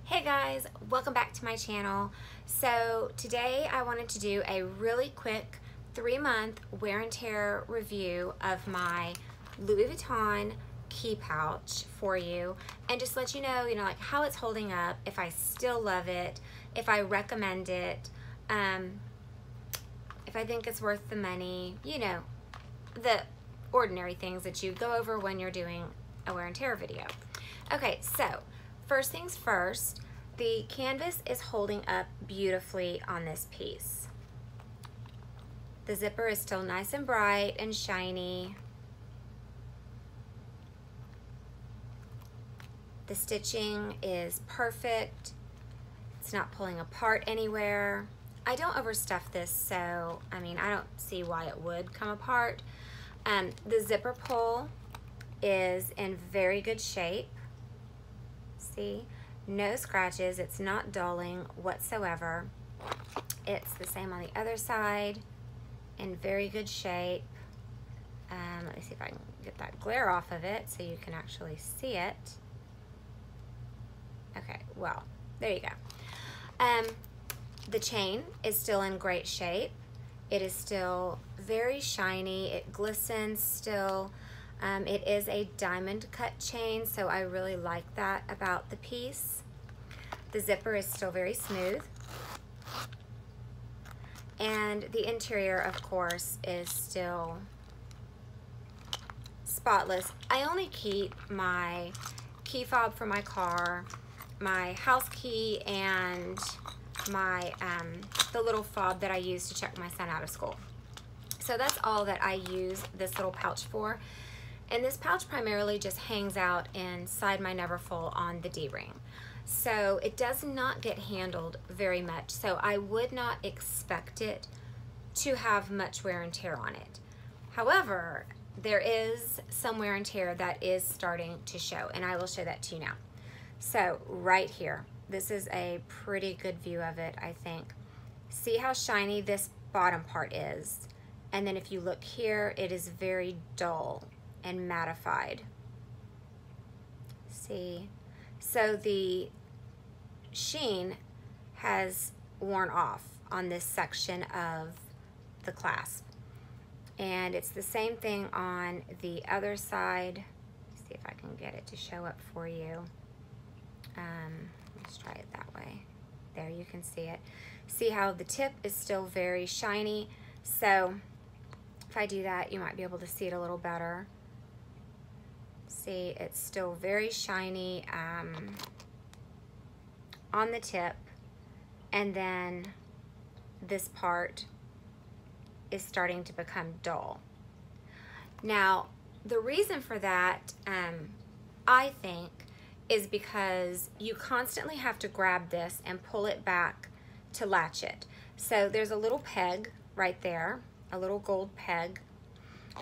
Hey guys, welcome back to my channel. So today I wanted to do a really quick 3-month wear and tear review of my Louis Vuitton key pouch for you and just let you know, like how it's holding up, if I still love it, if I recommend it, if I think it's worth the money, the ordinary things that you go over when you're doing a wear and tear video. Okay, so first things first, the canvas is holding up beautifully on this piece. The zipper is still nice and bright and shiny. The stitching is perfect. It's not pulling apart anywhere. I don't overstuff this, so I don't see why it would come apart. The zipper pull is in very good shape. See, no scratches. It's not dulling whatsoever. It's the same on the other side, in very good shape. Let me see if I can get that glare off of it so you can actually see it. Okay, well, there you go. The chain is still in great shape. It is still very shiny. It glistens still. It is a diamond cut chain, so I really like that about the piece. The zipper is still very smooth. And the interior, of course, is still spotless. I only keep my key fob for my car, my house key, and my the little fob that I use to check my son out of school. So that's all that I use this little pouch for. And this pouch primarily just hangs out inside my Neverfull on the D-ring. So it does not get handled very much. So I would not expect it to have much wear and tear on it. However, there is some wear and tear that is starting to show, and I will show that to you now. So right here, this is a pretty good view of it, I think. See how shiny this bottom part is? And then if you look here, it is very dull and mattified. See? So the sheen has worn off on this section of the clasp. And it's the same thing on the other side. Let's see if I can get it to show up for you. Let's try it that way. There, you can see it. See how the tip is still very shiny. So if I do that, you might be able to see it a little better. See, it's still very shiny on the tip, and then this part is starting to become dull. Now, the reason for that, I think, is because you constantly have to grab this and pull it back to latch it. So there's a little peg right there, a little gold peg,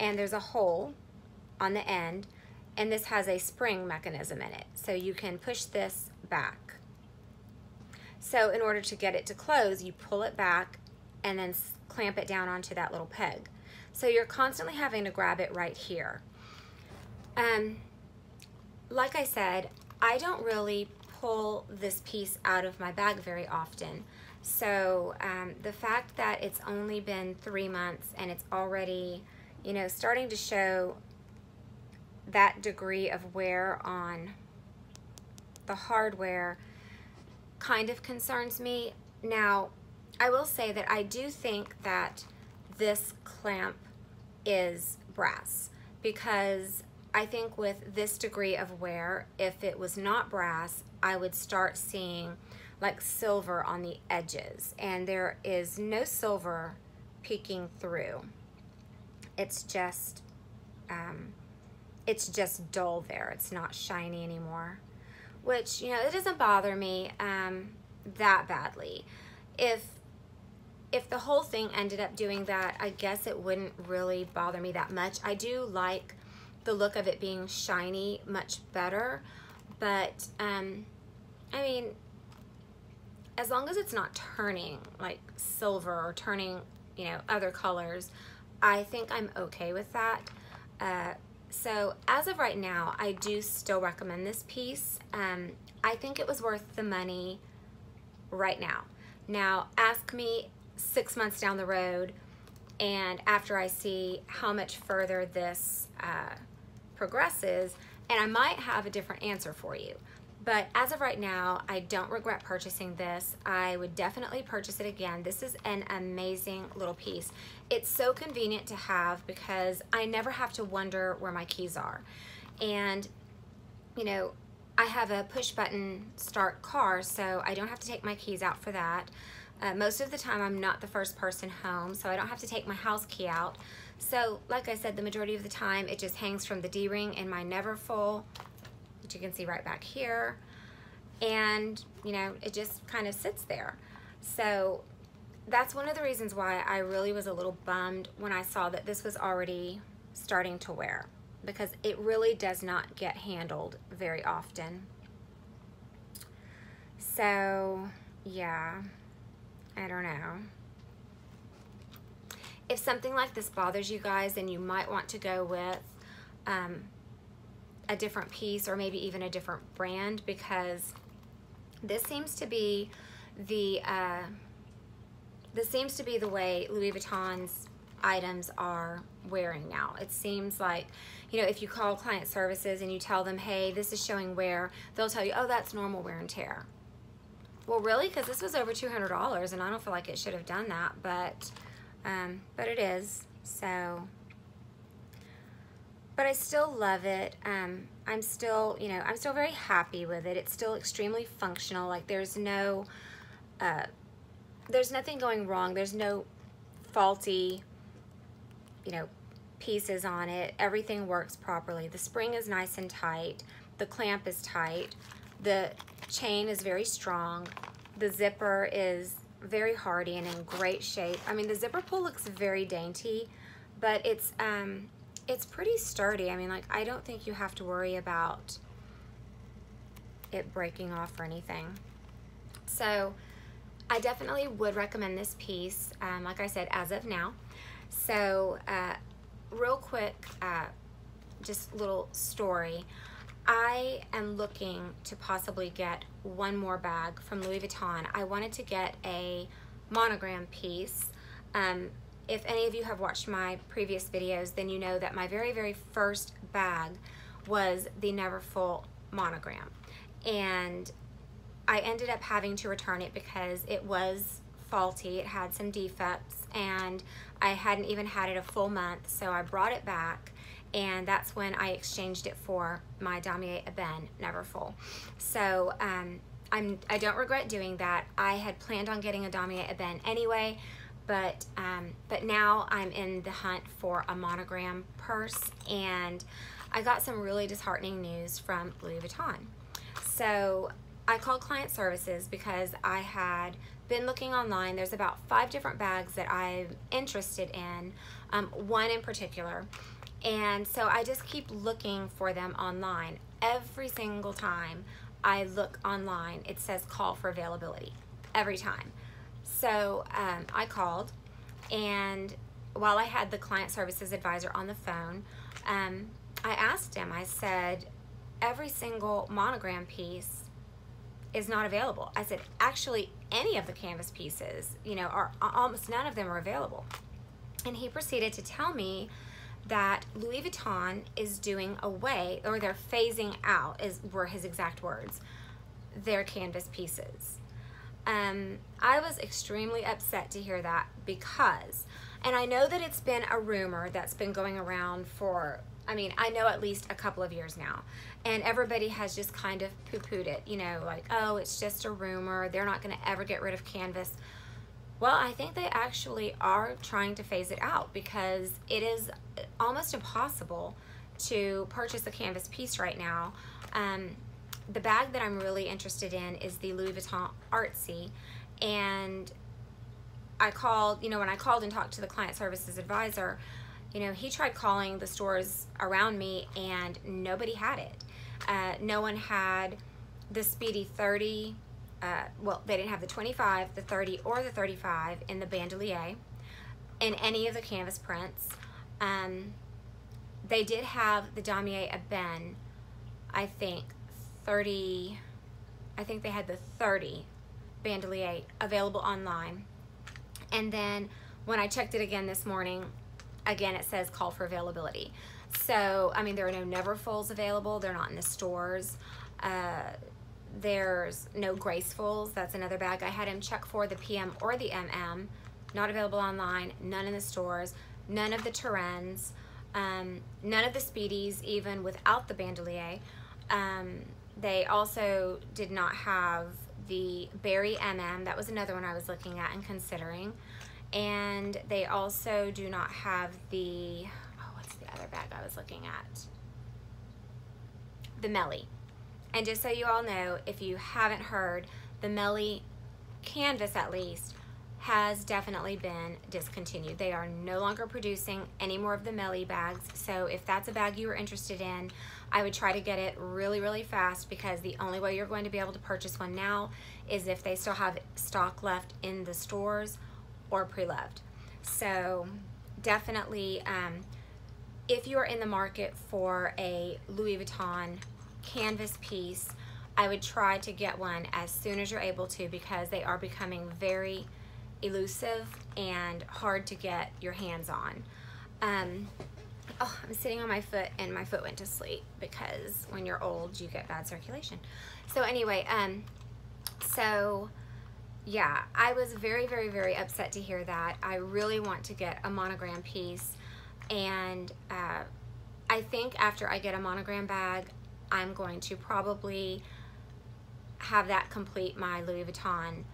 and there's a hole on the end, and this has a spring mechanism in it, so you can push this back. So in order to get it to close, you pull it back and then clamp it down onto that little peg. So you're constantly having to grab it right here. Like I said, I don't really pull this piece out of my bag very often. So the fact that it's only been 3 months and it's already, starting to show that degree of wear on the hardware kind of concerns me. Now, I will say that I do think that this clamp is brass, because I think with this degree of wear, if it was not brass, I would start seeing like silver on the edges, and there is no silver peeking through. It's just dull there. It's not shiny anymore, which, it doesn't bother me that badly. If the whole thing ended up doing that, I guess it wouldn't really bother me that much. I do like the look of it being shiny much better, but as long as it's not turning like silver or turning, other colors, I think I'm okay with that. So as of right now, I do still recommend this piece. I think it was worth the money right now. Now, ask me 6 months down the road, and after I see how much further this progresses, and I might have a different answer for you. But as of right now, I don't regret purchasing this. I would definitely purchase it again. This is an amazing little piece. It's so convenient to have because I never have to wonder where my keys are. And, you know, I have a push button start car, so I don't have to take my keys out for that. Most of the time I'm not the first person home, so I don't have to take my house key out. So like I said, the majority of the time it just hangs from the D-ring in my Neverfull, which you can see right back here, and you know, it just kind of sits there. So that's one of the reasons why I really was a little bummed when I saw that this was already starting to wear, because it really does not get handled very often. So yeah, I don't know. If something like this bothers you guys, then you might want to go with a different piece, or maybe even a different brand, because this seems to be the way Louis Vuitton's items are wearing now. It seems like, you know, if you call client services and you tell them, hey, this is showing wear, they'll tell you, oh, that's normal wear and tear. Well, really? Because this was over $200, and I don't feel like it should have done that, but it is. So, but I still love it. I'm still, you know, I'm still very happy with it. It's still extremely functional. Like there's nothing going wrong. There's no faulty, you know, pieces on it. Everything works properly. The spring is nice and tight. The clamp is tight. The chain is very strong. The zipper is very hardy and in great shape. I mean, the zipper pull looks very dainty, but it's pretty sturdy. I mean, like, I don't think you have to worry about it breaking off or anything. So I definitely would recommend this piece, like I said, as of now. So real quick, just little story. I am looking to possibly get one more bag from Louis Vuitton. I wanted to get a monogram piece. If any of you have watched my previous videos, then you know that my very, very first bag was the Neverfull monogram. And I ended up having to return it because it was faulty. It had some defects, and I hadn't even had it a full month, so I brought it back. And that's when I exchanged it for my Damier Ebene Neverfull. So I don't regret doing that. I had planned on getting a Damier Ebene anyway, but now I'm in the hunt for a monogram purse, and I got some really disheartening news from Louis Vuitton. So I called client services because I had been looking online. There's about 5 different bags that I'm interested in, one in particular. And so I just keep looking for them online. Every single time I look online, it says call for availability, every time. So I called, and while I had the client services advisor on the phone, I asked him, I said, every single monogram piece is not available. I said, actually, any of the canvas pieces, you know, almost none of them are available. And he proceeded to tell me that Louis Vuitton is doing away, or they're phasing out, were his exact words, their canvas pieces. I was extremely upset to hear that because, and I know that it's been a rumor that's been going around for, I mean, I know at least a couple of years now, and everybody has just kind of poo-pooed it, you know, like, oh, it's just a rumor, they're not gonna ever get rid of canvas. Well, I think they actually are trying to phase it out because it is almost impossible to purchase a canvas piece right now. The bag that I'm really interested in is the Louis Vuitton Artsy, and I called, you know, when I called and talked to the client services advisor, you know, he tried calling the stores around me and nobody had it. No one had the Speedy 30, well, they didn't have the 25, the 30, or the 35 in the bandolier in any of the canvas prints. They did have the Damier Ebene, I think 30, I think they had the 30 bandolier available online. And then when I checked it again this morning, again it says call for availability. So, I mean, there are no Neverfulls available. They're not in the stores. There's no Gracefuls. That's another bag I had him check for, the PM or the MM. Not available online, none in the stores, none of the Terrens, none of the Speedies, even without the bandolier. They also did not have the Berry MM. That was another one I was looking at and considering. And they also do not have the, oh, what's the other bag I was looking at? The Melly. And just so you all know, if you haven't heard, the Melly canvas at least has definitely been discontinued. They are no longer producing any more of the Melly bags. So if that's a bag you are interested in, I would try to get it really, really fast, because the only way you're going to be able to purchase one now is if they still have stock left in the stores or pre-loved. So definitely, if you are in the market for a Louis Vuitton canvas piece, I would try to get one as soon as you're able to, because they are becoming very elusive and hard to get your hands on. Oh, I'm sitting on my foot and my foot went to sleep, because when you're old you get bad circulation. So anyway, so yeah, I was very, very, very upset to hear that. I really want to get a monogram piece, and I think after I get a monogram bag, I'm going to probably have that complete my Louis Vuitton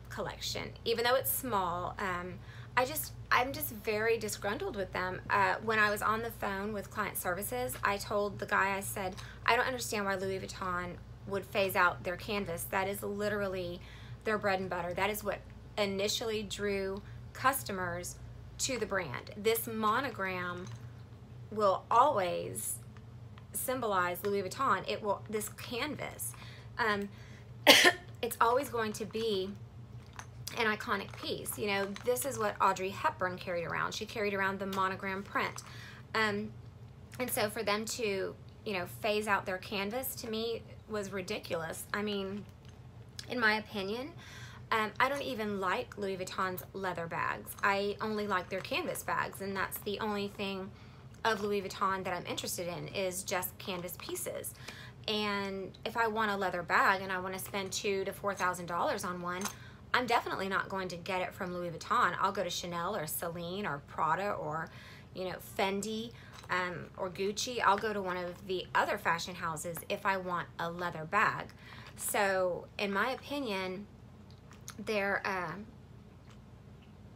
collection. Even though it's small, I'm just very disgruntled with them. When I was on the phone with client services, I told the guy, I said, I don't understand why Louis Vuitton would phase out their canvas. That is literally their bread and butter. That is what initially drew customers to the brand. This monogram will always symbolize Louis Vuitton. It will, this canvas, it's always going to be an iconic piece. You know, this is what Audrey Hepburn carried around. She carried around the monogram print. And so for them to, you know, phase out their canvas, to me was ridiculous. I mean, in my opinion, I don't even like Louis Vuitton's leather bags. I only like their canvas bags, and that's the only thing of Louis Vuitton that I'm interested in, is just canvas pieces. And if I want a leather bag and I want to spend $2,000 to $4,000 on one, I'm definitely not going to get it from Louis Vuitton. I'll go to Chanel or Celine or Prada or, you know, Fendi or Gucci. I'll go to one of the other fashion houses if I want a leather bag. So in my opinion, their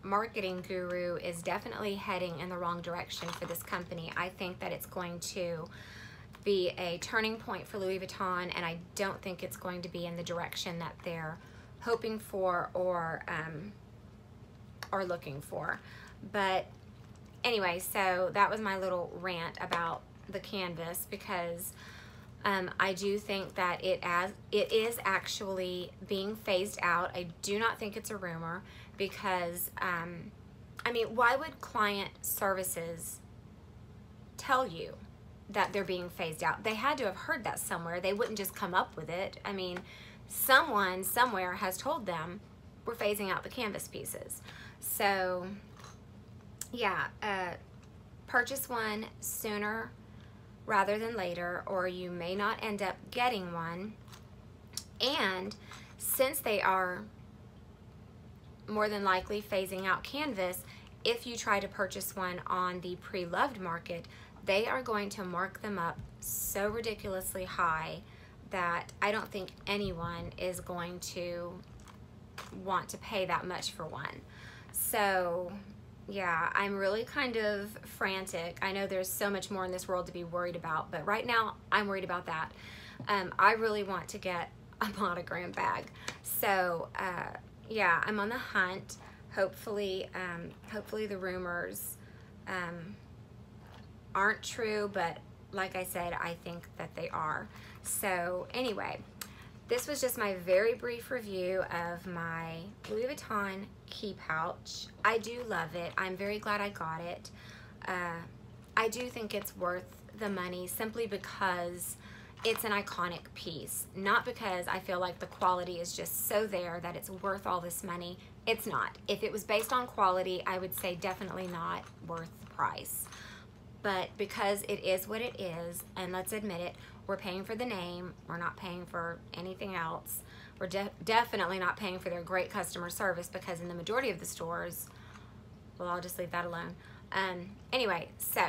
marketing guru is definitely heading in the wrong direction for this company. I think that it's going to be a turning point for Louis Vuitton, and I don't think it's going to be in the direction that they're hoping for or looking for. But anyway, so that was my little rant about the canvas, because I do think that it is actually being phased out. I do not think it's a rumor, because I mean, why would client services tell you that they're being phased out? They had to have heard that somewhere. They wouldn't just come up with it. I mean, someone somewhere has told them we're phasing out the canvas pieces. So yeah, purchase one sooner rather than later, or you may not end up getting one. And since they are more than likely phasing out canvas, if you try to purchase one on the pre-loved market, they are going to mark them up so ridiculously high that I don't think anyone is going to want to pay that much for one. So yeah, I'm really kind of frantic. I know there's so much more in this world to be worried about, but right now I'm worried about that. I really want to get a monogram bag. So yeah, I'm on the hunt. Hopefully, hopefully the rumors aren't true, but like I said, I think that they are. So anyway, this was just my very brief review of my Louis Vuitton key pouch. I do love it. I'm very glad I got it. I do think it's worth the money simply because it's an iconic piece, not because I feel like the quality is just so there that it's worth all this money. It's not. If it was based on quality, I would say definitely not worth the price. But because it is what it is, and let's admit it, we're paying for the name, we're not paying for anything else. We're definitely not paying for their great customer service, because in the majority of the stores, well, I'll just leave that alone. Anyway, so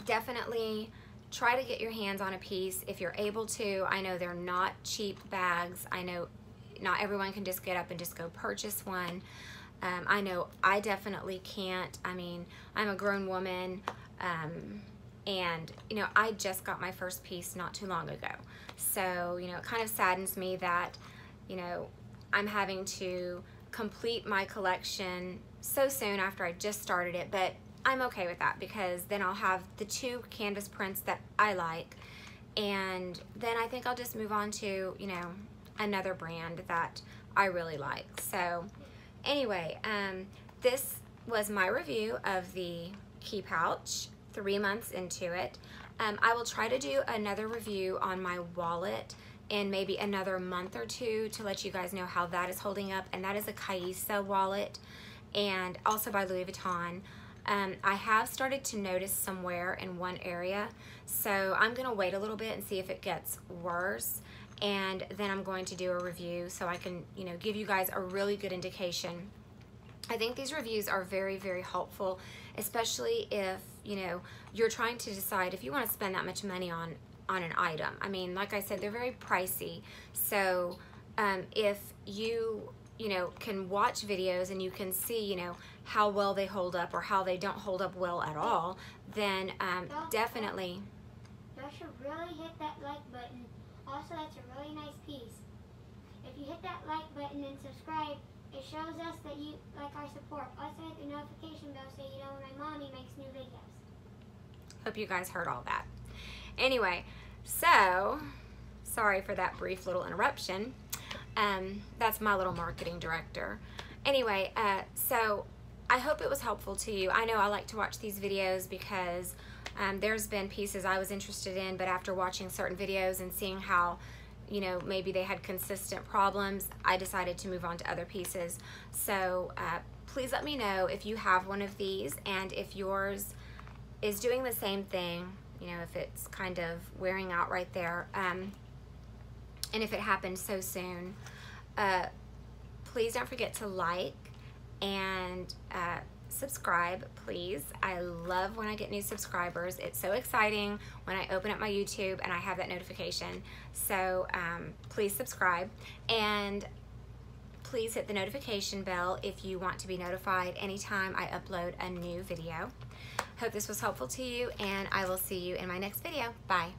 definitely try to get your hands on a piece if you're able to. I know they're not cheap bags. I know not everyone can just get up and just go purchase one. I know I definitely can't. I mean, I'm a grown woman, and you know, I just got my first piece not too long ago. So, you know, it kind of saddens me that, you know, I'm having to complete my collection so soon after I just started it, but I'm okay with that, because then I'll have the 2 canvas prints that I like, and then I think I'll just move on to, you know, another brand that I really like. So anyway, this was my review of the key pouch, 3 months into it. I will try to do another review on my wallet in maybe another month or 2 to let you guys know how that is holding up, and that is a Kaisa wallet, and also by Louis Vuitton. I have started to notice some wear in one area, so I'm gonna wait a little bit and see if it gets worse, and then I'm going to do a review so I can, you know, give you guys a really good indication. I think these reviews are very, very helpful, especially if, you know, you're trying to decide if you want to spend that much money on an item. I mean, like I said, they're very pricey, so if you know, can watch videos and you can see, you know, how well they hold up or how they don't hold up well at all, then definitely. You should really hit that like button. Also, that's a really nice piece. If you hit that like button and subscribe, it shows us that you like our support. Also, hit the notification bell so you know when my mommy makes new videos. Hope you guys heard all that. Anyway, so sorry for that brief little interruption. That's my little marketing director. Anyway, so I hope it was helpful to you. I know I like to watch these videos because there's been pieces I was interested in, but after watching certain videos and seeing how, you know, maybe they had consistent problems, I decided to move on to other pieces. So please let me know if you have one of these, and if yours is doing the same thing, you know, if it's kind of wearing out right there, and if it happened so soon. Please don't forget to like and subscribe, please. I love when I get new subscribers. It's so exciting when I open up my YouTube and I have that notification. So please subscribe, and please hit the notification bell if you want to be notified anytime I upload a new video. Hope this was helpful to you, and I will see you in my next video. Bye.